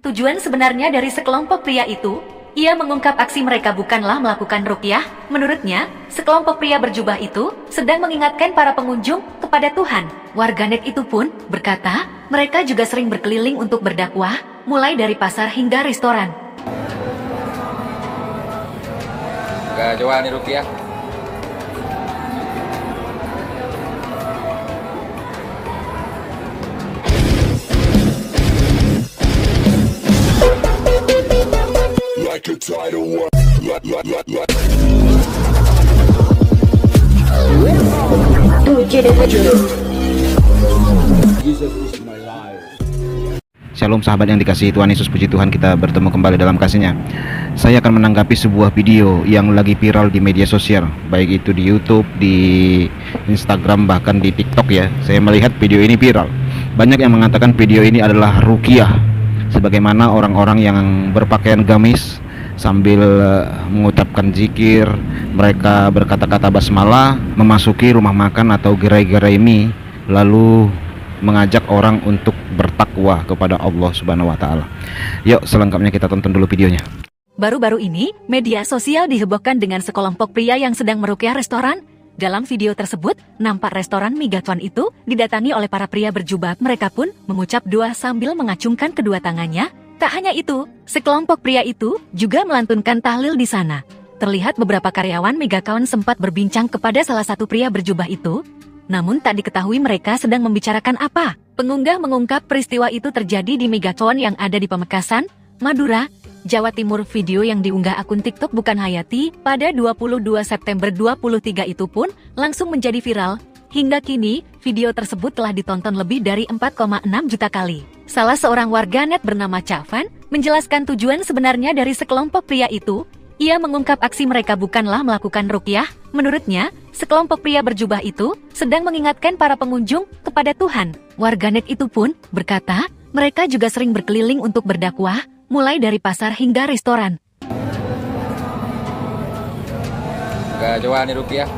Tujuan sebenarnya dari sekelompok pria itu, ia mengungkap aksi mereka bukanlah melakukan ruqyah. Menurutnya, sekelompok pria berjubah itu sedang mengingatkan para pengunjung kepada Tuhan. Warganet itu pun berkata, mereka juga sering berkeliling untuk berdakwah, mulai dari pasar hingga restoran. Gak coba nih ruqyah. Like a tidal wave. Jesus is my life. Shalom sahabat yang dikasihi Tuhan Yesus, puji Tuhan kita bertemu kembali dalam kasih-Nya. Saya akan menanggapi sebuah video yang lagi viral di media sosial, baik itu di YouTube, di Instagram, bahkan di TikTok ya. Saya melihat video ini viral. Banyak yang mengatakan video ini adalah ruqyah, sebagaimana orang-orang yang berpakaian gamis sambil mengucapkan zikir, mereka berkata-kata basmalah, memasuki rumah makan atau gerai-gerai mie, lalu mengajak orang untuk bertakwa kepada Allah Subhanahu wa taala. Yuk selengkapnya kita tonton dulu videonya. Baru-baru ini, media sosial dihebohkan dengan sekelompok pria yang sedang meruqyah restoran. Dalam video tersebut, nampak restoran mie gacuan itu didatangi oleh para pria berjubah. Mereka pun mengucap doa sambil mengacungkan kedua tangannya. Tak hanya itu, sekelompok pria itu juga melantunkan tahlil di sana. Terlihat beberapa karyawan mie gacawan sempat berbincang kepada salah satu pria berjubah itu. Namun tak diketahui mereka sedang membicarakan apa. Pengunggah mengungkap peristiwa itu terjadi di mie gacawan yang ada di Pamekasan, Madura, Jawa Timur. Video yang diunggah akun TikTok Bukan Hayati pada 22 September 2023 itu pun langsung menjadi viral. Hingga kini, video tersebut telah ditonton lebih dari 4,6 juta kali. Salah seorang warganet bernama Cavan menjelaskan tujuan sebenarnya dari sekelompok pria itu. Ia mengungkap aksi mereka bukanlah melakukan ruqyah. Menurutnya, sekelompok pria berjubah itu sedang mengingatkan para pengunjung kepada Tuhan. Warganet itu pun berkata, mereka juga sering berkeliling untuk berdakwah, mulai dari pasar hingga restoran. Gak coba nih ruqyah.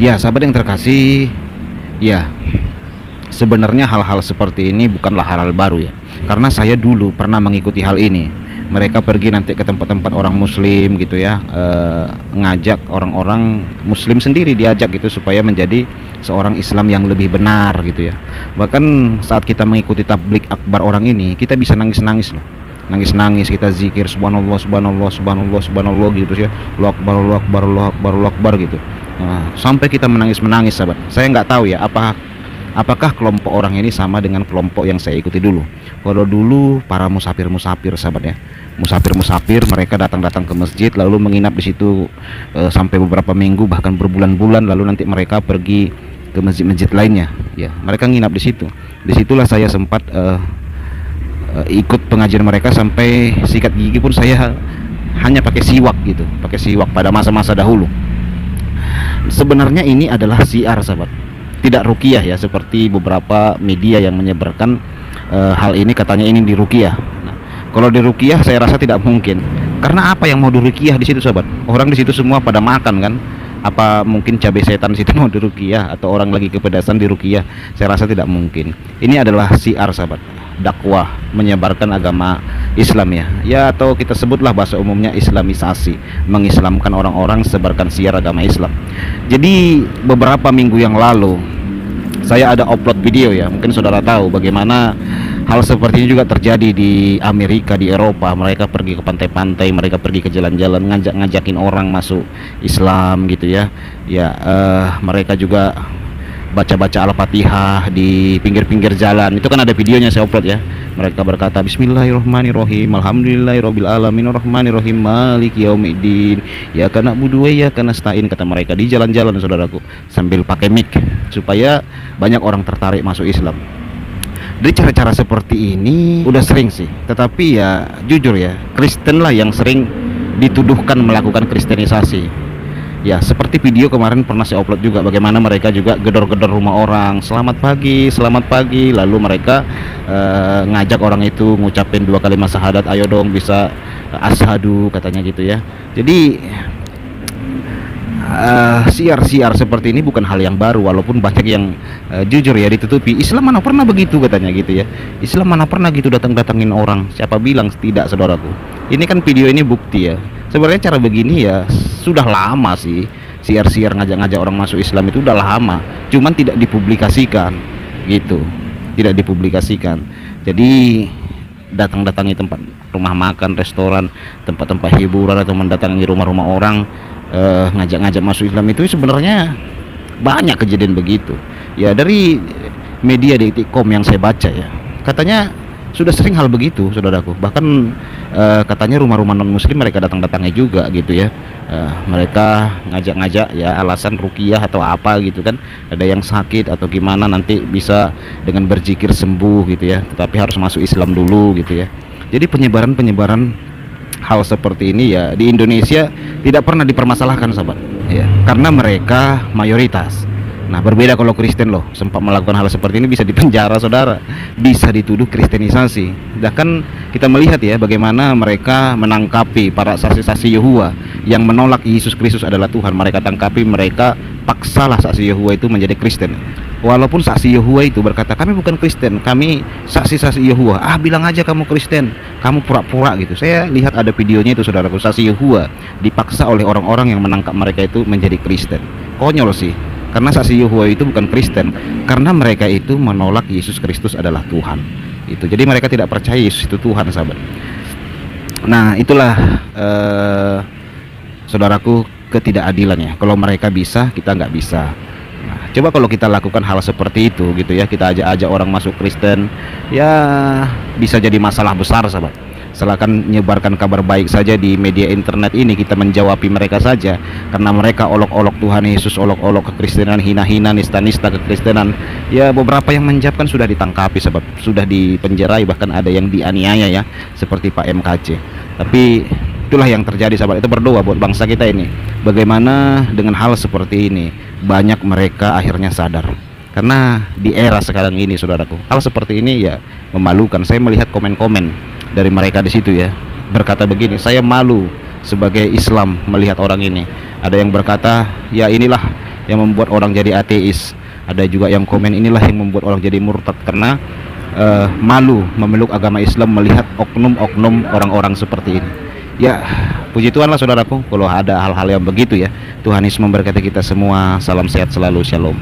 Ya sahabat yang terkasih, ya sebenarnya hal-hal seperti ini bukanlah hal-hal baru ya, karena saya dulu pernah mengikuti hal ini. Mereka pergi nanti ke tempat-tempat orang muslim gitu ya, ngajak orang-orang muslim sendiri, diajak gitu supaya menjadi seorang Islam yang lebih benar gitu ya. Bahkan saat kita mengikuti tablik akbar orang ini, kita bisa nangis-nangis loh, nangis-nangis, kita zikir subhanallah subhanallah subhanallah subhanallah gitu ya, Allahu akbar Allahu akbar Allahu akbar Allahu akbar gitu. Nah, sampai kita menangis-menangis sahabat. Saya nggak tahu ya apakah kelompok orang ini sama dengan kelompok yang saya ikuti dulu. Kalau dulu para musafir-musafir sahabat ya, musafir-musafir mereka datang-datang ke masjid lalu menginap di situ sampai beberapa minggu bahkan berbulan-bulan, lalu nanti mereka pergi ke masjid-masjid lainnya ya, mereka nginap di situ. Disitulah saya sempat ikut pengajian mereka sampai sikat gigi pun saya hanya pakai siwak gitu, pakai siwak pada masa-masa dahulu. Sebenarnya ini adalah syiar sahabat, tidak ruqyah ya, seperti beberapa media yang menyebarkan hal ini katanya ini di ruqyah. Nah, kalau di ruqyah saya rasa tidak mungkin, karena apa yang mau di ruqyah di situ sahabat? Orang di situ semua pada makan kan? Apa mungkin cabai setan di situ mau di ruqyah, atau orang lagi kepedasan di ruqyah? Saya rasa tidak mungkin. Ini adalah syiar sahabat, dakwah, menyebarkan agama Islam ya, atau kita sebutlah bahasa umumnya islamisasi, mengislamkan orang-orang, sebarkan syiar agama Islam. Jadi beberapa minggu yang lalu saya ada upload video ya, mungkin saudara tahu bagaimana hal seperti ini juga terjadi di Amerika, di Eropa. Mereka pergi ke pantai-pantai, mereka pergi ke jalan-jalan, ngajakin orang masuk Islam gitu ya. Mereka juga baca-baca Al-Fatihah di pinggir-pinggir jalan. Itu kan ada videonya saya upload ya. Mereka berkata bismillahirrahmanirrahim, alhamdulillahirabbil alamin, arrahmanirrahim, maliki yaumiddin, ya kana budu ya kana stain, kata mereka di jalan-jalan saudaraku, sambil pakai mic supaya banyak orang tertarik masuk Islam. Dari cara-cara seperti ini udah sering sih, tetapi ya jujur ya, Kristen lah yang sering dituduhkan melakukan kristenisasi. Ya, seperti video kemarin pernah saya upload juga, bagaimana mereka juga gedor-gedor rumah orang, selamat pagi, lalu mereka ngajak orang itu ngucapin 2 kalimat syahadat, ayo dong bisa asyhadu katanya gitu ya. Jadi siar-siar seperti ini bukan hal yang baru, walaupun banyak yang jujur ya ditutupi. Islam mana pernah begitu katanya gitu ya. Islam mana pernah gitu datang-datangin orang. Siapa bilang tidak, saudaraku? Ini kan video ini bukti ya. Sebenarnya cara begini ya sudah lama sih. Siar-siar ngajak-ngajak orang masuk Islam itu udah lama, cuman tidak dipublikasikan gitu. Tidak dipublikasikan. Jadi datang-datangi tempat rumah makan, restoran, tempat-tempat hiburan, atau mendatangi rumah-rumah orang, ngajak-ngajak masuk Islam itu sebenarnya banyak kejadian begitu ya. Dari media detik.com yang saya baca ya, katanya sudah sering hal begitu, saudaraku. Bahkan katanya rumah-rumah non muslim mereka datang-datangi juga gitu ya. Mereka ngajak-ngajak ya alasan ruqyah atau apa gitu kan, ada yang sakit atau gimana nanti bisa dengan berzikir sembuh gitu ya, tetapi harus masuk Islam dulu gitu ya. Jadi penyebaran hal seperti ini ya di Indonesia tidak pernah dipermasalahkan, sahabat ya, karena mereka mayoritas. Nah, berbeda kalau Kristen loh, sempat melakukan hal seperti ini bisa dipenjara, saudara, bisa dituduh kristenisasi. Bahkan kita melihat ya bagaimana mereka menangkapi para saksi-saksi Yehova yang menolak Yesus Kristus adalah Tuhan. Mereka tangkapi, mereka paksalah saksi Yehova itu menjadi Kristen. Walaupun saksi Yehova itu berkata, kami bukan Kristen, kami saksi-saksi Yehova. Bilang aja kamu Kristen, kamu pura-pura gitu. Saya lihat ada videonya itu, saudaraku, saksi Yehova dipaksa oleh orang-orang yang menangkap mereka itu menjadi Kristen. Konyol sih, karena saksi Yehova itu bukan Kristen, karena mereka itu menolak Yesus Kristus adalah Tuhan. Itu. Jadi mereka tidak percaya Yesus itu Tuhan, sahabat. Nah, itulah saudaraku ketidakadilannya. Kalau mereka bisa, kita nggak bisa. Nah, coba kalau kita lakukan hal seperti itu gitu ya, kita ajak-ajak orang masuk Kristen, ya bisa jadi masalah besar, sahabat. Silakan nyebarkan kabar baik saja di media internet ini, kita menjawabi mereka saja, karena mereka olok-olok Tuhan Yesus, olok-olok kekristenan, hina-hina, nista-nista kekristenan. Ya beberapa yang menjawabkan sudah ditangkapi, sahabat, sudah dipenjarai, bahkan ada yang dianiaya ya, seperti Pak MKC. Tapi itulah yang terjadi, sahabat. Itu berdoa buat bangsa kita ini, bagaimana dengan hal seperti ini banyak mereka akhirnya sadar. Karena di era sekarang ini, saudaraku, hal seperti ini ya memalukan. Saya melihat komen-komen dari mereka di situ ya, berkata begini, saya malu sebagai Islam melihat orang ini. Ada yang berkata, ya inilah yang membuat orang jadi ateis. Ada juga yang komen, inilah yang membuat orang jadi murtad, karena malu memeluk agama Islam melihat oknum-oknum orang-orang seperti ini. Ya, puji Tuhan lah, saudaraku, kalau ada hal-hal yang begitu ya. Tuhan Yesus memberkati kita semua. Salam sehat selalu, shalom.